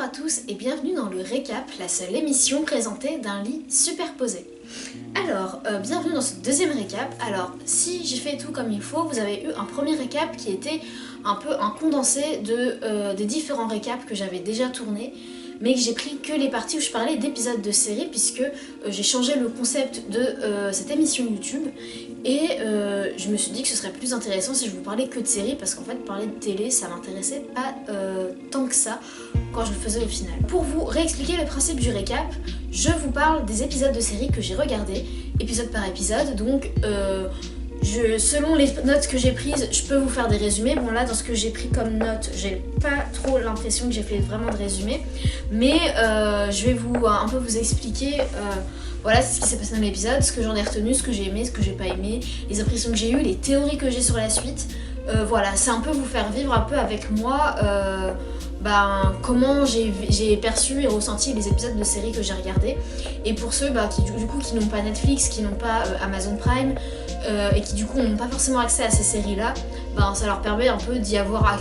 à tous et bienvenue dans le récap, la seule émission présentée d'un lit superposé. Alors, bienvenue dans ce deuxième récap. Alors, si j'ai fait tout comme il faut, vous avez eu un premier récap qui était un peu un condensé des différents récaps que j'avais déjà tournés, mais que j'ai pris que les parties où je parlais d'épisodes de séries, puisque j'ai changé le concept de cette émission YouTube, et je me suis dit que ce serait plus intéressant si je vous parlais que de séries, parce qu'en fait parler de télé ça m'intéressait pas tant que ça quand je le faisais au final. Pour vous réexpliquer le principe du récap, je vous parle des épisodes de séries que j'ai regardés, épisode par épisode, donc selon les notes que j'ai prises, je peux vous faire des résumés. Bon là, dans ce que j'ai pris comme notes, j'ai pas trop l'impression que j'ai fait vraiment de résumé, mais je vais un peu vous expliquer voilà ce qui s'est passé dans l'épisode, ce que j'en ai retenu, ce que j'ai aimé, ce que j'ai pas aimé, les impressions que j'ai eues, les théories que j'ai sur la suite. Voilà, c'est un peu vous faire vivre un peu avec moi comment j'ai perçu et ressenti les épisodes de séries que j'ai regardés. Et pour ceux qui n'ont pas Netflix, qui n'ont pas Amazon Prime et qui du coup n'ont pas forcément accès à ces séries-là, ça leur permet un peu d'y avoir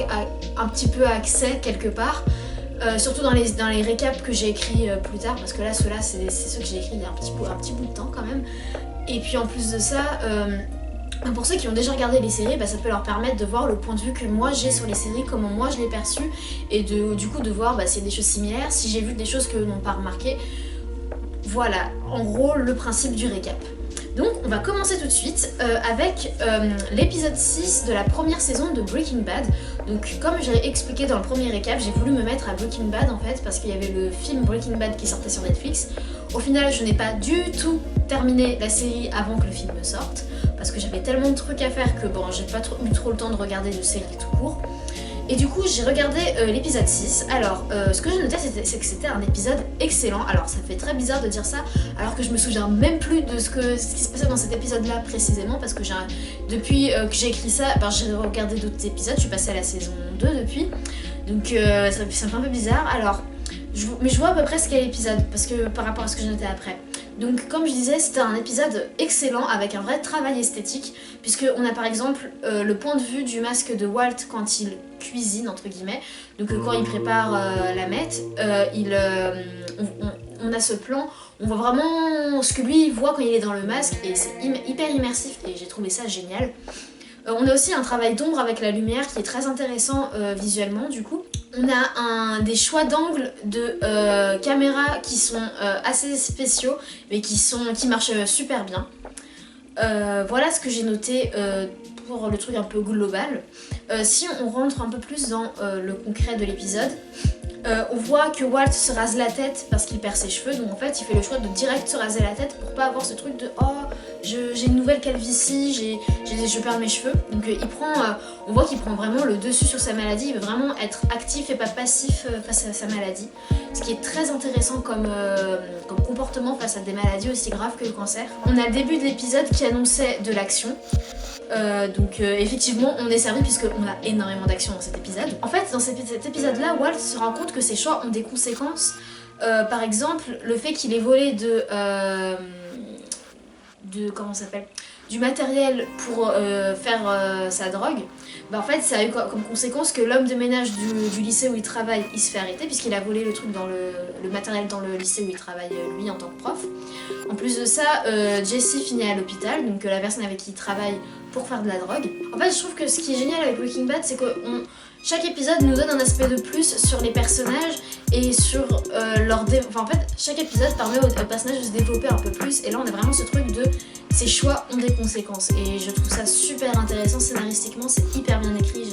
un petit peu accès quelque part. Surtout dans les récaps que j'ai écrits plus tard, parce que là ceux-là c'est ceux que j'ai écrits il y a un petit bout de temps quand même. Et puis en plus de ça, pour ceux qui ont déjà regardé les séries, ça peut leur permettre de voir le point de vue que moi j'ai sur les séries, comment moi je l'ai perçu, et du coup de voir s'il y a des choses similaires, si j'ai vu des choses que n'ont pas remarqué. Voilà, en gros le principe du récap. Donc on va commencer tout de suite avec l'épisode 6 de la première saison de Breaking Bad. Donc comme j'ai expliqué dans le premier récap, j'ai voulu me mettre à Breaking Bad en fait, parce qu'il y avait le film Breaking Bad qui sortait sur Netflix. Au final je n'ai pas du tout terminé la série avant que le film sorte, parce que j'avais tellement de trucs à faire que j'ai pas eu trop le temps de regarder de série tout court. Et du coup j'ai regardé l'épisode 6. Alors ce que j'ai noté c'est que c'était un épisode excellent. Alors ça fait très bizarre de dire ça alors que je me souviens même plus de ce qui se passait dans cet épisode là précisément, parce que depuis que j'ai écrit ça, j'ai regardé d'autres épisodes, je suis passée à la saison 2 depuis. Donc ça me fait un peu bizarre. Alors mais je vois à peu près ce qu'est l'épisode, parce que par rapport à ce que j'ai noté après. Donc comme je disais, c'était un épisode excellent avec un vrai travail esthétique, puisqu'on a par exemple le point de vue du masque de Walt quand il cuisine entre guillemets. Donc quand il prépare la mette, on a ce plan, on voit vraiment ce que lui voit quand il est dans le masque, et c'est hyper immersif et j'ai trouvé ça génial. On a aussi un travail d'ombre avec la lumière qui est très intéressant visuellement du coup. On a des choix d'angle de caméra qui sont assez spéciaux mais qui marchent super bien. Voilà ce que j'ai noté pour le truc un peu global. Si on rentre un peu plus dans le concret de l'épisode, on voit que Walt se rase la tête parce qu'il perd ses cheveux, donc en fait il fait le choix de direct se raser la tête pour pas avoir ce truc de j'ai une nouvelle calvitie, je perds mes cheveux. Donc on voit qu'il prend vraiment le dessus sur sa maladie, il veut vraiment être actif et pas passif face à sa maladie, ce qui est très intéressant comme comportement face à des maladies aussi graves que le cancer. On a le début de l'épisode qui annonçait de l'action. Effectivement on est servi puisqu'on a énormément d'action dans cet épisode. En fait dans cet épisode là, Walt se rend compte que ses choix ont des conséquences. Par exemple le fait qu'il ait volé du matériel pour faire sa drogue, en fait ça a eu comme conséquence que l'homme de ménage du lycée où il travaille, il se fait arrêter puisqu'il a volé le truc dans le matériel dans le lycée où il travaille lui en tant que prof. En plus de ça, Jesse finit à l'hôpital, donc la personne avec qui il travaille pour faire de la drogue. En fait je trouve que ce qui est génial avec Breaking Bad, c'est que chaque épisode nous donne un aspect de plus sur les personnages et sur en fait chaque épisode permet aux personnages de se développer un peu plus, et là on a vraiment ce truc de ces choix ont des conséquences, et je trouve ça super intéressant scénaristiquement, c'est hyper bien écrit,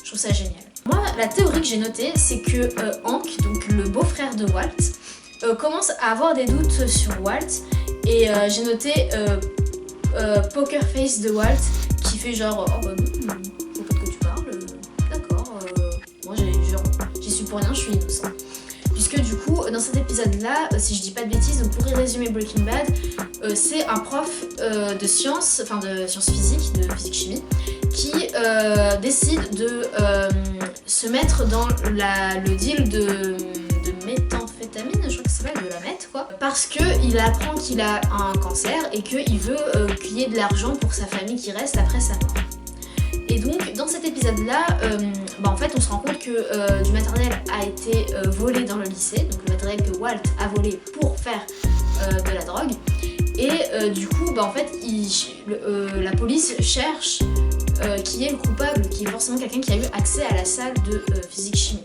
je trouve ça génial. Moi la théorie que j'ai notée c'est que Hank, donc le beau-frère de Walt, commence à avoir des doutes sur Walt, et j'ai noté Poker Face de Walt qui fait genre j'y suis pour rien, je suis innocent. Puisque du coup, dans cet épisode-là, si je dis pas de bêtises, donc pour y résumer Breaking Bad, c'est un prof de sciences physiques, de physique-chimie, qui décide de se mettre dans le deal de méthamphétamine, je crois que ça s'appelle, de la meth quoi, parce qu'il apprend qu'il a un cancer et qu'il veut qu'il y ait de l'argent pour sa famille qui reste après sa mort. Et donc dans cet épisode-là, en fait on se rend compte que du matériel a été volé dans le lycée, donc le matériel que Walt a volé pour faire de la drogue. Et du coup, en fait, la police cherche qui est le coupable, qui est forcément quelqu'un qui a eu accès à la salle de physique-chimie.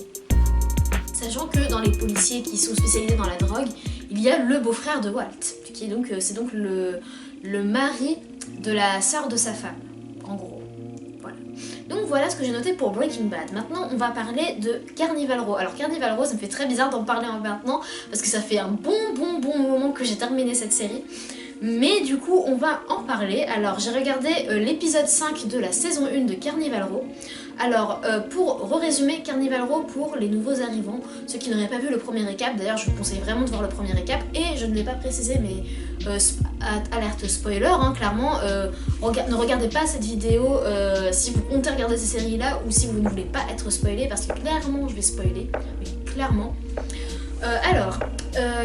Sachant que dans les policiers qui sont spécialisés dans la drogue, il y a le beau-frère de Walt, qui est donc, c'est donc le mari de la sœur de sa femme, en gros. Voilà. Donc voilà ce que j'ai noté pour Breaking Bad. Maintenant, on va parler de Carnival Row. Alors Carnival Row, ça me fait très bizarre d'en parler maintenant, parce que ça fait un bon moment que j'ai terminé cette série. Mais du coup, on va en parler. Alors, j'ai regardé l'épisode 5 de la saison 1 de Carnival Row. Alors, pour résumer Carnival Row pour les nouveaux arrivants, ceux qui n'auraient pas vu le premier récap, d'ailleurs, je vous conseille vraiment de voir le premier récap, et je ne l'ai pas précisé, mais alerte spoiler, hein, clairement, ne regardez pas cette vidéo si vous comptez regarder ces séries-là, ou si vous ne voulez pas être spoilé, parce que clairement, je vais spoiler, oui, clairement.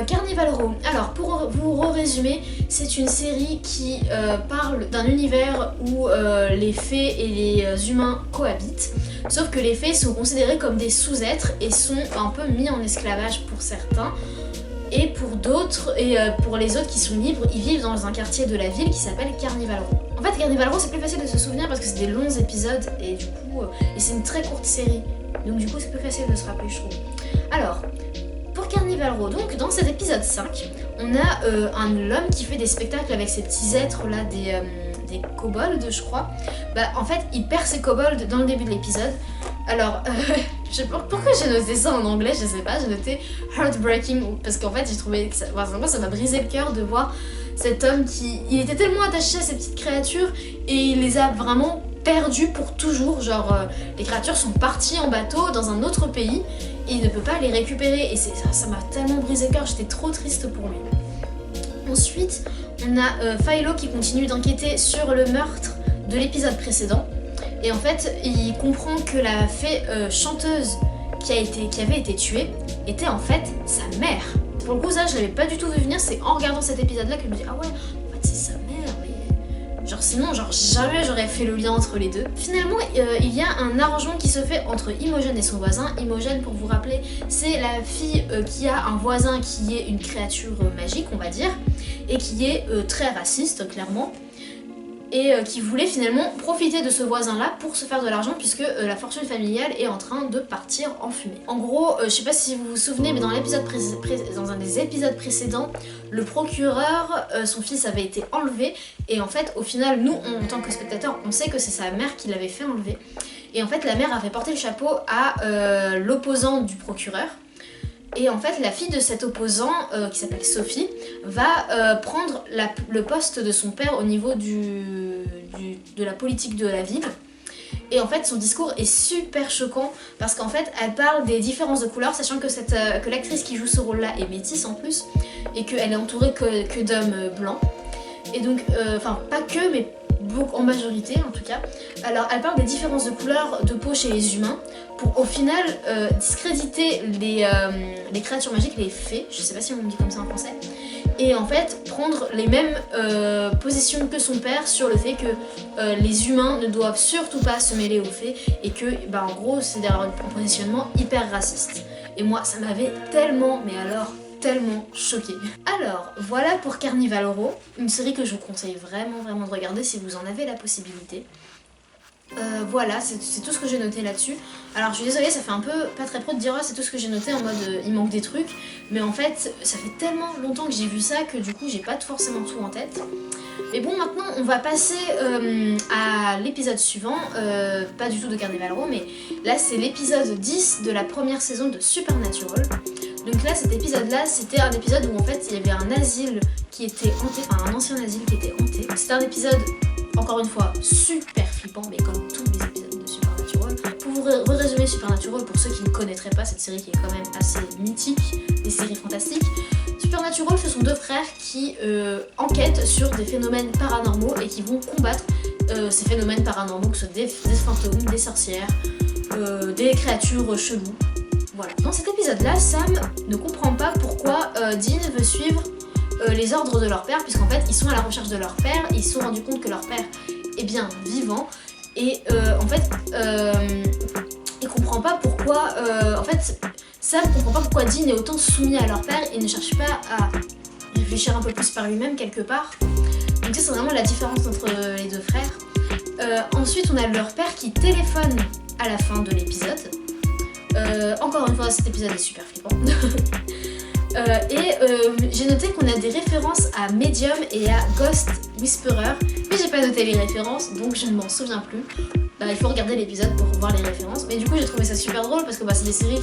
Carnival Row. Alors, pour vous résumer, c'est une série qui parle d'un univers où les fées et les humains cohabitent. Sauf que les fées sont considérées comme des sous-êtres et sont un peu mis en esclavage pour certains. Et pour d'autres, et pour les autres qui sont libres, ils vivent dans un quartier de la ville qui s'appelle Carnival Row. En fait, Carnival Row, c'est plus facile de se souvenir parce que c'est des longs épisodes et du coup, et c'est une très courte série. Donc du coup, c'est plus facile de se rappeler, je trouve. Alors, pour Carnival Row, donc dans cet épisode 5, on a l'homme qui fait des spectacles avec ces petits êtres là, des kobolds, je crois. En fait, il perd ses kobolds dans le début de l'épisode. Alors, je sais pas pourquoi j'ai noté ça en anglais, je sais pas, j'ai noté heartbreaking parce qu'en fait, j'ai trouvé que ça m'a brisé le cœur de voir cet homme il était tellement attaché à ces petites créatures et il les a vraiment perdus pour toujours. Genre, les créatures sont parties en bateau dans un autre pays et il ne peut pas les récupérer et ça m'a tellement brisé le cœur, j'étais trop triste pour lui. Ensuite, on a Philo qui continue d'enquêter sur le meurtre de l'épisode précédent. Et en fait, il comprend que la fée chanteuse qui avait été tuée était en fait sa mère. Pour le coup, ça, je l'avais pas du tout vu venir, c'est en regardant cet épisode-là que je me dis ah ouais, en fait c'est sa mère, mais sinon, jamais j'aurais fait le lien entre les deux. Finalement, il y a un arrangement qui se fait entre Imogen et son voisin. Imogen, pour vous rappeler, c'est la fille qui a un voisin qui est une créature magique, on va dire, et qui est très raciste, clairement. Et qui voulait finalement profiter de ce voisin-là pour se faire de l'argent puisque la fortune familiale est en train de partir en fumée. En gros, je sais pas si vous vous souvenez, mais dans un des épisodes précédents, le procureur, son fils avait été enlevé et en fait, au final, nous, en tant que spectateurs, on sait que c'est sa mère qui l'avait fait enlever. Et en fait, la mère avait porté le chapeau à l'opposant du procureur. Et en fait, la fille de cet opposant, qui s'appelle Sophie, va prendre le poste de son père au niveau de la politique de la ville. Et en fait, son discours est super choquant parce qu'en fait, elle parle des différences de couleurs, sachant que l'actrice qui joue ce rôle-là est métisse en plus, et qu'elle est entourée que d'hommes blancs. Et donc, pas que, mais beaucoup, en majorité en tout cas. Alors elle parle des différences de couleurs de peau chez les humains pour au final discréditer les créatures magiques, les fées, je sais pas si on dit comme ça en français, et en fait prendre les mêmes positions que son père sur le fait que les humains ne doivent surtout pas se mêler aux fées et que en gros c'est un positionnement hyper raciste. Et moi ça m'avait tellement, mais alors tellement choquée. Alors, voilà pour Carnival Row, une série que je vous conseille vraiment de regarder si vous en avez la possibilité. Voilà, c'est tout ce que j'ai noté là-dessus. Alors, je suis désolée, ça fait un peu pas très pro de dire c'est tout ce que j'ai noté en mode il manque des trucs, mais en fait, ça fait tellement longtemps que j'ai vu ça que du coup, j'ai pas forcément tout en tête. Mais bon, maintenant, on va passer à l'épisode suivant, pas du tout de Carnival Row, mais là, c'est l'épisode 10 de la première saison de Supernatural. Donc là, cet épisode-là, c'était un épisode où en fait, il y avait un asile qui était hanté, un ancien asile qui était hanté. C'était un épisode, encore une fois, super flippant, mais comme tous les épisodes de Supernatural. Pour vous résumer Supernatural, pour ceux qui ne connaîtraient pas cette série qui est quand même assez mythique, des séries fantastiques, Supernatural, ce sont deux frères qui enquêtent sur des phénomènes paranormaux et qui vont combattre ces phénomènes paranormaux, que ce soit des fantômes, des sorcières, des créatures cheloues. Voilà. Dans cet épisode-là, Sam ne comprend pas pourquoi Dean veut suivre les ordres de leur père, puisqu'en fait, ils sont à la recherche de leur père, ils se sont rendus compte que leur père est bien vivant, et en fait, il comprend pas pourquoi, en fait, Sam comprend pas pourquoi Dean est autant soumis à leur père et ne cherche pas à réfléchir un peu plus par lui-même quelque part. Donc ça c'est vraiment la différence entre les deux frères. Ensuite on a leur père qui téléphone à la fin de l'épisode. Encore une fois cet épisode est super flippant. J'ai noté qu'on a des références à Medium et à Ghost Whisperer, mais j'ai pas noté les références donc je ne m'en souviens plus. Il faut regarder l'épisode pour voir les références, mais du coup j'ai trouvé ça super drôle parce que c'est des séries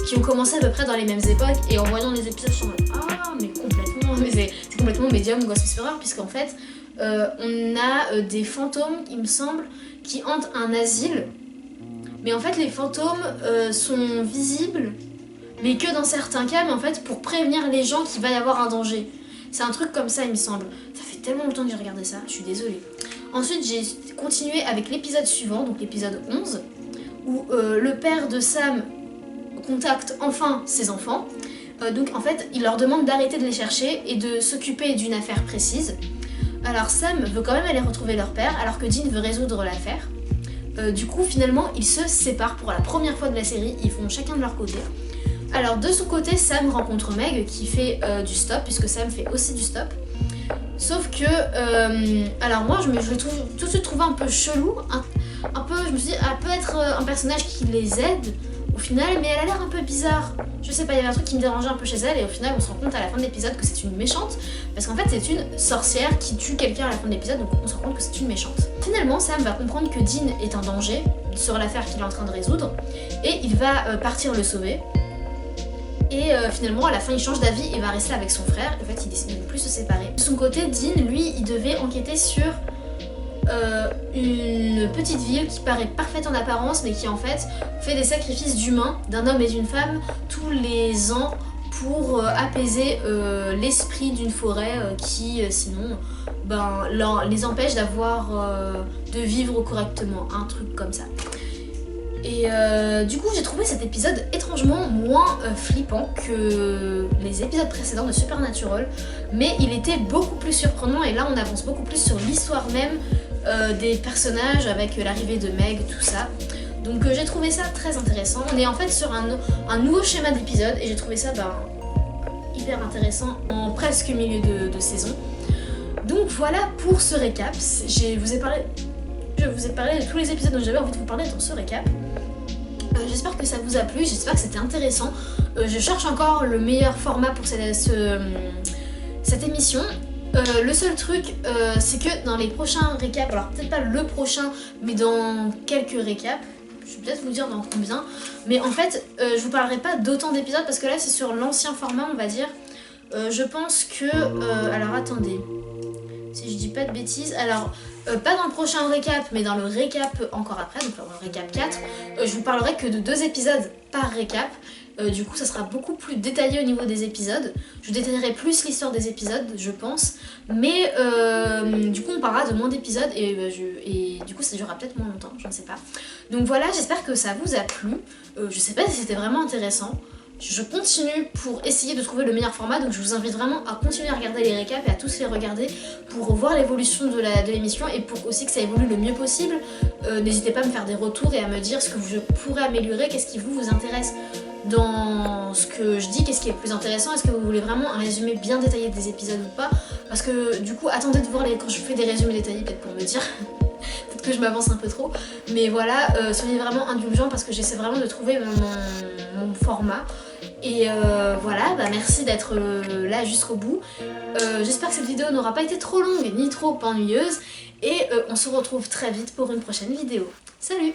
qui ont commencé à peu près dans les mêmes époques et en voyant les épisodes je suis en mode ah mais complètement, mais c'est complètement Medium ou Ghost Whisperer puisqu'en fait on a des fantômes il me semble qui hantent un asile, mais en fait les fantômes sont visibles mais que dans certains cas, mais en fait pour prévenir les gens qu'il va y avoir un danger. C'est un truc comme ça il me semble. Ça fait tellement longtemps que j'ai regardé ça, je suis désolée. Ensuite j'ai continué avec l'épisode suivant, donc l'épisode 11, où le père de Sam contacte enfin ses enfants. Donc en fait il leur demande d'arrêter de les chercher et de s'occuper d'une affaire précise. Alors Sam veut quand même aller retrouver leur père alors que Dean veut résoudre l'affaire. Du coup finalement ils se séparent pour la première fois de la série, ils font chacun de leur côté. Alors de son côté, Sam rencontre Meg qui fait du stop, puisque Sam fait aussi du stop. Sauf que, alors moi je l'ai tout de suite trouvé un peu chelou, un peu, je me suis dit, elle peut être un personnage qui les aide au final, mais elle a l'air un peu bizarre. Je sais pas, il y avait un truc qui me dérangeait un peu chez elle, et au final on se rend compte à la fin de l'épisode que c'est une méchante, parce qu'en fait c'est une sorcière qui tue quelqu'un à la fin de l'épisode, donc on se rend compte que c'est une méchante. Finalement, Sam va comprendre que Dean est un danger sur l'affaire qu'il est en train de résoudre, et il va partir le sauver. Et finalement à la fin il change d'avis et va rester avec son frère. En fait il décide de ne plus se séparer. De son côté Dean lui il devait enquêter sur une petite ville qui paraît parfaite en apparence mais qui en fait fait des sacrifices d'humains, d'un homme et d'une femme tous les ans pour apaiser l'esprit d'une forêt qui sinon les empêche de vivre correctement, un truc comme ça. Et du coup j'ai trouvé cet épisode étrangement moins flippant que les épisodes précédents de Supernatural, mais il était beaucoup plus surprenant et là on avance beaucoup plus sur l'histoire même des personnages avec l'arrivée de Meg, tout ça. Donc j'ai trouvé ça très intéressant. On est en fait sur un nouveau schéma d'épisode et j'ai trouvé ça hyper intéressant en presque milieu de saison. Donc voilà pour ce récap. Je vous ai parlé de tous les épisodes dont j'avais envie de vous parler dans ce récap. J'espère que ça vous a plu, j'espère que c'était intéressant. Je cherche encore le meilleur format pour cette émission. Le seul truc, c'est que dans les prochains récaps, alors peut-être pas le prochain, mais dans quelques récaps, je vais peut-être vous dire dans combien, mais en fait, je vous parlerai pas d'autant d'épisodes parce que là c'est sur l'ancien format, on va dire. Je pense que... alors attendez, si je dis pas de bêtises, alors... pas dans le prochain récap, mais dans le récap encore après, donc dans le récap 4, je vous parlerai que de 2 épisodes par récap. Du coup, ça sera beaucoup plus détaillé au niveau des épisodes. Je détaillerai plus l'histoire des épisodes, je pense. Mais du coup, on parlera de moins d'épisodes et du coup, ça durera peut-être moins longtemps, je ne sais pas. Donc voilà, j'espère que ça vous a plu. Je sais pas si c'était vraiment intéressant. Je continue pour essayer de trouver le meilleur format, donc je vous invite vraiment à continuer à regarder les récaps et à tous les regarder pour voir l'évolution de l'émission et pour aussi que ça évolue le mieux possible. N'hésitez pas à me faire des retours et à me dire ce que je pourrais améliorer, qu'est-ce qui vous intéresse dans ce que je dis, qu'est-ce qui est le plus intéressant, est-ce que vous voulez vraiment un résumé bien détaillé des épisodes ou pas, parce que du coup attendez de voir quand je fais des résumés détaillés peut-être pour me dire peut-être que je m'avance un peu trop, mais voilà, soyez vraiment indulgents parce que j'essaie vraiment de trouver mon format. Et voilà, merci d'être là jusqu'au bout. J'espère que cette vidéo n'aura pas été trop longue ni trop ennuyeuse. Et on se retrouve très vite pour une prochaine vidéo. Salut!